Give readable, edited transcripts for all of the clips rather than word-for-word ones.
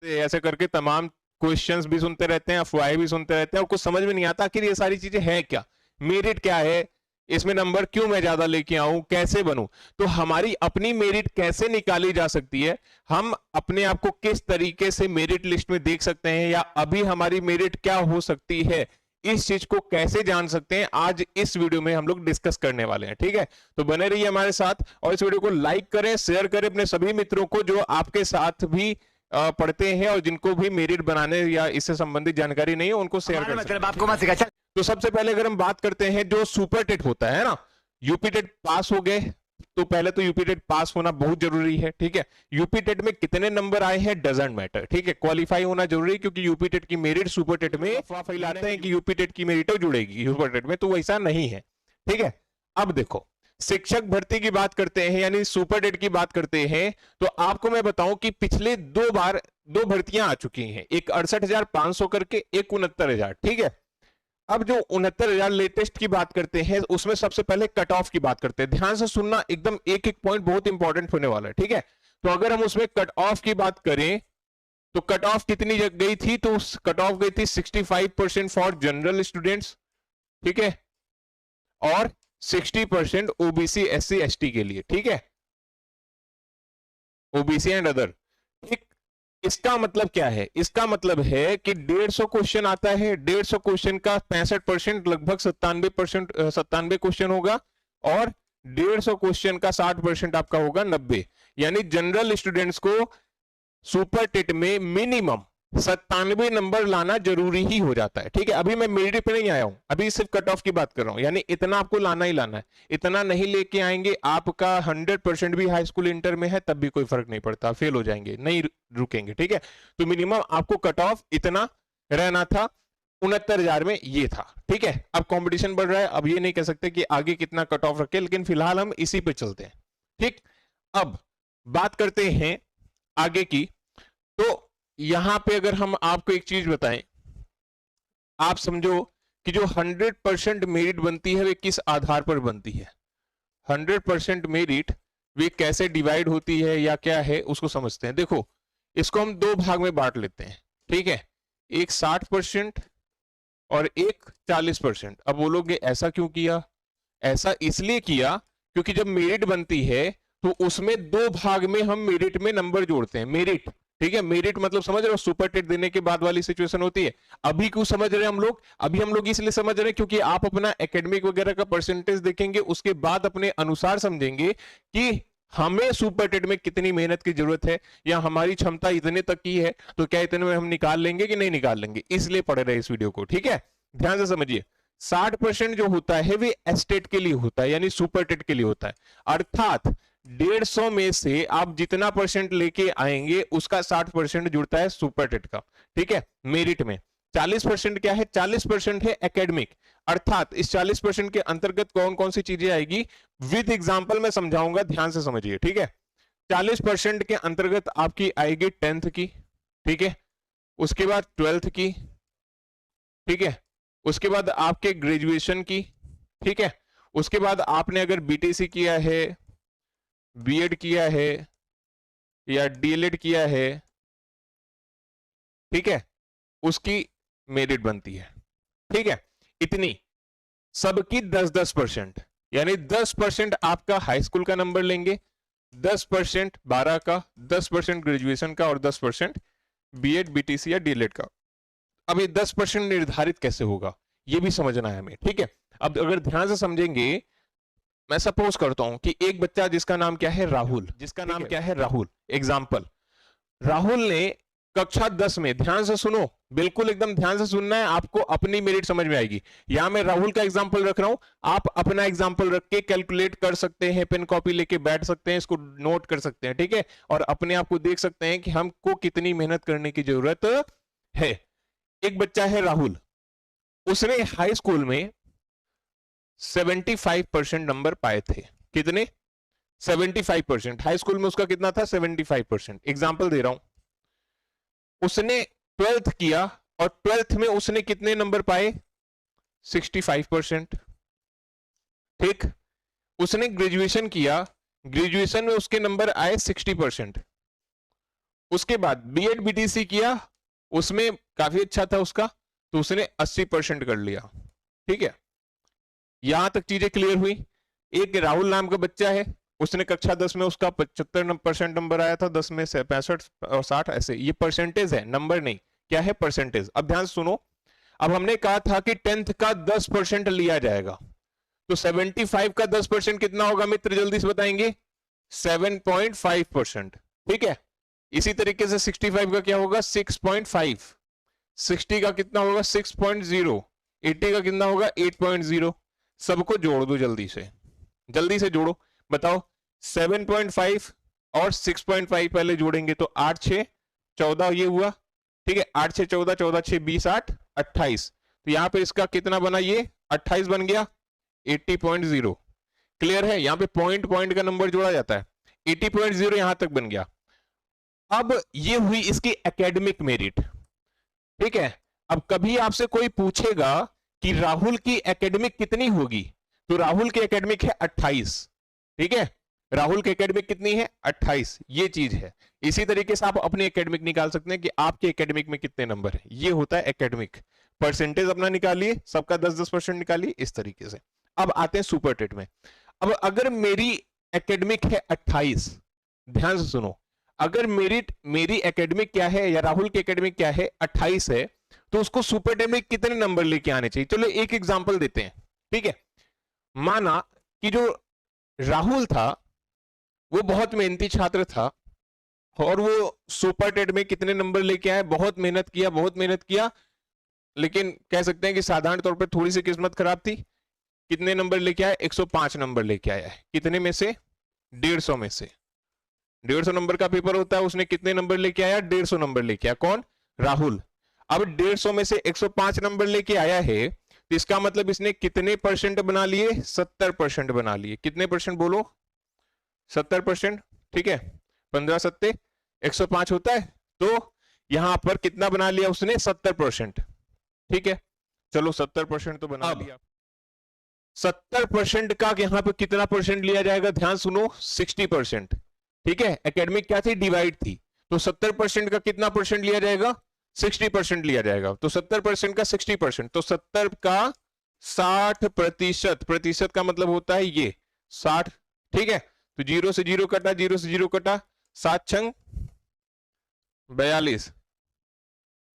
ऐसे करके तमाम क्वेश्चंस भी सुनते रहते हैं, अफवाहें भी सुनते रहते हैं और कुछ समझ में नहीं आता आखिर ये सारी चीजें हैं क्या, मेरिट क्या है, इसमें नंबर क्यों मैं ज्यादा लेके आऊं, कैसे बनूं। तो हमारी अपनी मेरिट कैसे निकाली जा सकती है, हम अपने आप को किस तरीके से मेरिट लिस्ट में देख सकते हैं, या अभी हमारी मेरिट क्या हो सकती है, इस चीज को कैसे जान सकते हैं, आज इस वीडियो में हम लोग डिस्कस करने वाले हैं। ठीक है, तो बने रहिए हमारे साथ और इस वीडियो को लाइक करें, शेयर करें अपने सभी मित्रों को जो आपके साथ भी पढ़ते हैं और जिनको भी मेरिट बनाने या इससे संबंधित जानकारी नहीं है उनको शेयर कर सकते हैं। तो सबसे पहले अगर हम बात करते हैं जो सुपर टेट होता है ना, यूपी टेट पास हो गए तो पहले तो यूपी टेट पास होना बहुत जरूरी है। ठीक है, यूपी टेट में कितने नंबर आए हैं डजंट मैटर, ठीक है, क्वालिफाई होना जरूरी है, क्योंकि यूपी टेट की मेरिट सुपर टेट में अफवाह फैलाते हैं कि यूपी टेट की मेरिट जुड़ेगी सुपर टेट में, तो वैसा नहीं है। ठीक है, अब देखो शिक्षक भर्ती की बात करते हैं यानी सुपर टेट की बात करते हैं, तो आपको मैं बताऊं कि पिछले दो भर्तियां आ चुकी हैं, एक 68,500 करके, एक 69,000। ठीक है, अब जो 69,000 लेटेस्ट की बात करते हैं उसमें सबसे पहले कट ऑफ की बात करते हैं, ध्यान से सुनना, एकदम एक एक पॉइंट बहुत इंपॉर्टेंट होने वाला है। ठीक है, तो अगर हम उसमें कट ऑफ की बात करें तो कट ऑफ कितनी गई थी, तो कट ऑफ गई थी 65% फॉर जनरल स्टूडेंट्स, ठीक है, और 60% ओबीसी एससी एसटी के लिए। ठीक है, ओबीसी एंड अदर। ठीक, इसका मतलब क्या है, इसका मतलब है कि 150 क्वेश्चन आता है, 150 क्वेश्चन का 65% लगभग 97 क्वेश्चन होगा, और 150 क्वेश्चन का 60% आपका होगा 90, यानी जनरल स्टूडेंट्स को सुपर टेट में मिनिमम 97 नंबर लाना जरूरी ही हो जाता है। ठीक है, अभी मैं मेरिट पे नहीं आया हूं, अभी सिर्फ कट ऑफ की बात कर रहा हूं, यानी इतना आपको लाना ही लाना है, इतना नहीं लेके आएंगे आपका 100% भी हाई स्कूल इंटर में है तब भी कोई फर्क नहीं पड़ता, फेल हो जाएंगे, नहीं रुकेंगे। ठीक है, तो मिनिमम आपको कट ऑफ इतना रहना था, 69,000 में ये था। ठीक है, अब कंपटीशन बढ़ रहा है, अब ये नहीं कह सकते कि आगे कितना कट ऑफ रखे, लेकिन फिलहाल हम इसी पे चलते हैं। ठीक, अब बात करते हैं आगे की, तो यहां पे अगर हम आपको एक चीज बताएं, आप समझो कि जो 100% मेरिट बनती है वे किस आधार पर बनती है, 100% मेरिट वे कैसे डिवाइड होती है या क्या है उसको समझते हैं। देखो इसको हम दो भाग में बांट लेते हैं। ठीक है, एक 60% और एक 40%। अब बोलोगे ऐसा क्यों किया, ऐसा इसलिए किया क्योंकि जब मेरिट बनती है तो उसमें दो भाग में हम मेरिट में नंबर जोड़ते हैं, मेरिट। ठीक है, मेरिट मतलब समझ रहे हो, सुपर टेट देने के बाद वाली सिचुएशन होती है। अभी क्यों समझ रहे हैं हम लोग, अभी हम लोग इसलिए समझ रहे हैं क्योंकि आप अपना एकेडमिक वगैरह का परसेंटेज देखेंगे, उसके बाद अपने अनुसार समझेंगे कि हमें सुपर टेट में कितनी मेहनत की जरूरत है, या हमारी क्षमता इतने तक की है तो क्या इतने में हम निकाल लेंगे कि नहीं निकाल लेंगे, इसलिए पढ़ रहे हैं इस वीडियो को। ठीक है, ध्यान से समझिए, 60% जो होता है वे एस्टेट के लिए होता है, यानी सुपर टेट के लिए होता है, अर्थात 150 में से आप जितना परसेंट लेके आएंगे उसका 60% जुड़ता है सुपर टेट का। ठीक है, मेरिट में 40% क्या है, 40% है एकेडमिक, अर्थात इस 40% के अंतर्गत कौन कौन सी चीजें आएगी, विद एग्जांपल मैं समझाऊंगा, ध्यान से समझिए। ठीक है, 40% के अंतर्गत आपकी आएगी 10th की, ठीक है, उसके बाद 12th की, ठीक है, उसके बाद आपके ग्रेजुएशन की, ठीक है, उसके बाद आपने अगर बीटीसी किया है, बीएड किया है या डीएलएड किया है, ठीक है, उसकी मेरिट बनती है। ठीक है, इतनी सबकी 10-10%, यानी 10% आपका हाई स्कूल का नंबर लेंगे, 10% 12 का, 10% ग्रेजुएशन का और 10% बीएड बीटीसी या डीएलएड का। अब ये 10% निर्धारित कैसे होगा ये भी समझना है हमें। ठीक है, अब अगर ध्यान से समझेंगे, मैं सपोज करता हूं कि एक बच्चा जिसका नाम क्या है राहुल, जिसका नाम क्या है राहुल, एग्जाम्पल, राहुल ने कक्षा 10 में, ध्यान से सुनो, बिल्कुल एकदम ध्यान से सुनना है, आपको अपनी मेरिट समझ में आएगी। यहां मैं राहुल का एग्जांपल रख रहा हूं, आप अपना एग्जांपल रख के कैलकुलेट कर सकते हैं, पेन कॉपी लेके बैठ सकते हैं, इसको नोट कर सकते हैं। ठीक है, और अपने आप को देख सकते हैं कि हमको कितनी मेहनत करने की जरूरत है। एक बच्चा है राहुल, उसने हाई स्कूल में 75% नंबर पाए थे, कितने, 75%। हाई स्कूल में उसका कितना था, 75%। एग्जाम्पल दे रहा हूं, उसने 12th किया और 12th में उसने कितने नंबर पाए, 65%। ठीक, उसने ग्रेजुएशन किया, ग्रेजुएशन में उसके नंबर आए 60%। उसके बाद बीएड बीटीसी किया, उसमें काफी अच्छा था उसका, तो उसने 80% कर लिया। ठीक है, यहां तक चीजें क्लियर हुई। एक राहुल नाम का बच्चा है, उसने कक्षा 10 में उसका 75% नंबर आया था, 10 में से 65 और 60 ऐसे, ये परसेंटेज है, नंबर नहीं, क्या है परसेंटेज। अब ध्यान सुनो, अब हमने कहा था कि 10th का 10% लिया जाएगा, तो 75 का 10% कितना होगा मित्र, जल्दी से बताएंगे, 7.5%। ठीक है, इसी तरीके से 65 का क्या होगा, 6.5, 60 का कितना होगा 6.0, 80 का कितना होगा 8.0। सबको जोड़ दो जल्दी से जोड़ो, बताओ 7.5 और 6.5 पहले जोड़ेंगे तो 8 6 14 ये हुआ। ठीक है, 8 6 14, 14 6 20 8 28, तो यहां पे इसका कितना बना, ये 28 बन गया, 80.0। क्लियर है, यहां पे पॉइंट पॉइंट का नंबर जोड़ा जाता है, 80.0 यहां तक बन गया। अब ये हुई इसकी एकेडमिक मेरिट। ठीक है, अब कभी आपसे कोई पूछेगा कि राहुल की एकेडमिक कितनी होगी, तो राहुल की एकेडमिक है 28। ठीक है, राहुल की एकेडमिक कितनी है 28, ये चीज है। इसी तरीके से आप अपनी एकेडमिक निकाल सकते हैं कि आपके एकेडमिक में कितने नंबर है, ये होता है एकेडमिक। परसेंटेज अपना निकालिए, सबका 10-10% निकालिए इस तरीके से। अब आते हैं सुपर टेट में। अब अगर मेरी एकेडमिक है 28, ध्यान से सुनो, अगर मेरी एकेडमिक क्या है या राहुल की एकेडमिक क्या है 28 है, तो उसको सुपर टेट में कितने नंबर लेके आने चाहिए। चलो एक एग्जांपल देते हैं। ठीक है, माना कि जो राहुल था वो बहुत मेहनती छात्र था और वो सुपर टेट में कितने नंबर लेके आया, बहुत मेहनत किया, लेकिन कह सकते हैं कि साधारण तौर पे थोड़ी सी किस्मत खराब थी। कितने नंबर लेके आया, 105 नंबर लेके आया है। कितने में से, 150 में से। 150 नंबर का पेपर होता है, उसने कितने नंबर लेके आया, 150 नंबर लेके आया। कौन, राहुल। अब 150 में से 105 नंबर लेके आया है, तो इसका मतलब इसने कितने परसेंट बना लिए, 70% बना लिए। कितने परसेंट बोलो, 70%। ठीक है, 15 सत्ते 105 होता है, तो यहां पर कितना बना लिया उसने, 70%। ठीक है, चलो 70% तो बना लिया। 70% का यहां पर कितना परसेंट लिया जाएगा, ध्यान सुनो, 60%। ठीक है, एकेडमिक क्या थी, डिवाइड थी, तो 70% का कितना परसेंट लिया जाएगा, 60% लिया जाएगा। तो 70% का 60%, तो 70 का 60%, प्रतिशत का मतलब होता है ये 60। ठीक है, तो 0 से 0 कटा, 0 से 0 कटा, 7 छंग 42।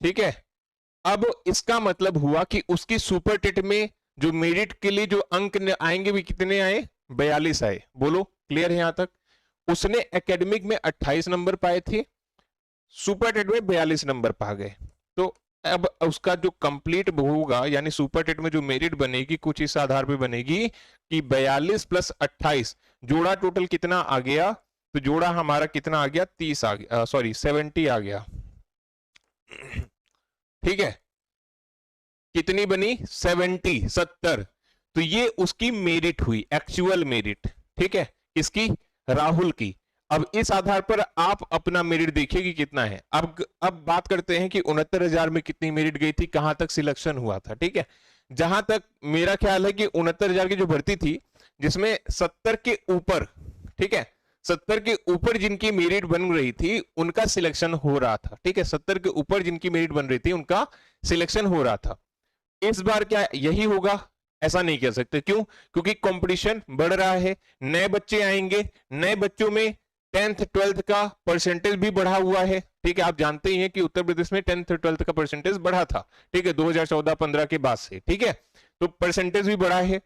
ठीक है, अब इसका मतलब हुआ कि उसकी सुपर टेट में जो मेरिट के लिए जो अंक आएंगे भी कितने आए, 42 आए। बोलो क्लियर है यहां तक। उसने एकेडमिक में 28 नंबर पाए थे, सुपर टेट में 42 नंबर पा गए। तो अब उसका जो कंप्लीट होगा, यानी सुपर टेट में जो मेरिट बनेगी कुछ इस आधार पे बनेगी कि 42 + 28 जोड़ा टोटल कितना आ गया, तो जोड़ा हमारा कितना आ गया, 30 आ गया, सॉरी 70 आ गया। ठीक है, कितनी बनी, 70। तो ये उसकी मेरिट हुई, एक्चुअल मेरिट। ठीक है, इसकी, राहुल की। अब इस आधार पर आप अपना मेरिट देखिए कि कितना है। अब बात करते हैं कि 69,000 में कितनी मेरिट गई थी, कहां तक सिलेक्शन हुआ था। ठीक है, जहां तक मेरा ख्याल है कि 69,000 की जो भर्ती थी, जिसमें 70 के ऊपर, ठीक है, 70 के ऊपर जिनकी मेरिट बन रही थी उनका सिलेक्शन हो रहा था। ठीक है, 70 के ऊपर जिनकी मेरिट बन रही थी उनका सिलेक्शन हो रहा था। इस बार क्या यही होगा, ऐसा नहीं कह सकते। क्यों, क्योंकि कंपटीशन बढ़ रहा है, नए बच्चे आएंगे, नए बच्चों में 10th 12th का परसेंटेज भी बढ़ा हुआ है। ठीक है, आप जानते ही हैं कि उत्तर प्रदेश में 10th 12th का परसेंटेज बढ़ा था। ठीक है, 2014-15 के बाद से। ठीक है, तो परसेंटेज भी बढ़ा है।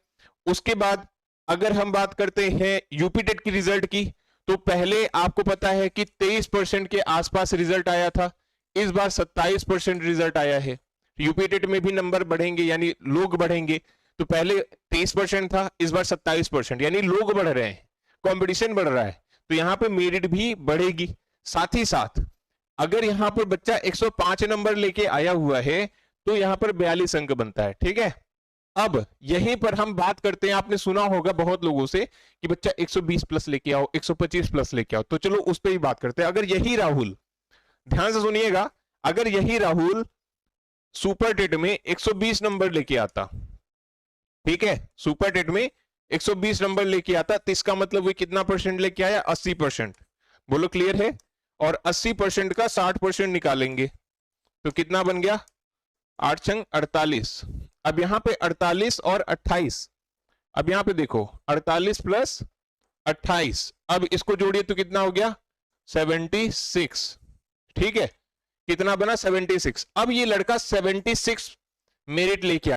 उसके बाद अगर हम बात करते हैं यूपी टेट की रिजल्ट की, तो पहले आपको पता है कि 23% के आसपास रिजल्ट आया था, इस बार 27% रिजल्ट आया है। यूपी टेट में भी नंबर बढ़ेंगे, यानी लोग बढ़ेंगे। तो पहले 23% था, इस बार 27%, यानी लोग बढ़ रहे हैं, कंपटीशन बढ़ रहा है, तो यहां पे मेरिट भी बढ़ेगी। साथ ही साथ अगर यहां पर बच्चा 105 नंबर लेके आया हुआ है, तो यहां पर 42 अंक बनता है। ठीक है, अब यहीं पर हम बात करते हैं, आपने सुना होगा बहुत लोगों से कि बच्चा 120 प्लस लेके आओ, 125 प्लस लेके आओ, तो चलो उस पर ही बात करते हैं। अगर यही राहुल, ध्यान से सुनिएगा, अगर यही राहुल सुपर टेट में 120 नंबर लेके आता, ठीक है, सुपर टेट में 120 नंबर लेके आता, तो इसका मतलब वो कितना परसेंट लेके आया, 80%। बोलो क्लियर है, और 80% का 60% निकालेंगे तो कितना बन गया, 8 छंग 48। अब यहां पे 48 और 28, अब यहां पे देखो 48 प्लस 28, अब इसको जोड़िए तो कितना हो गया 76। ठीक है, कितना बना 76। अब ये लड़का 76 मेरिट लेके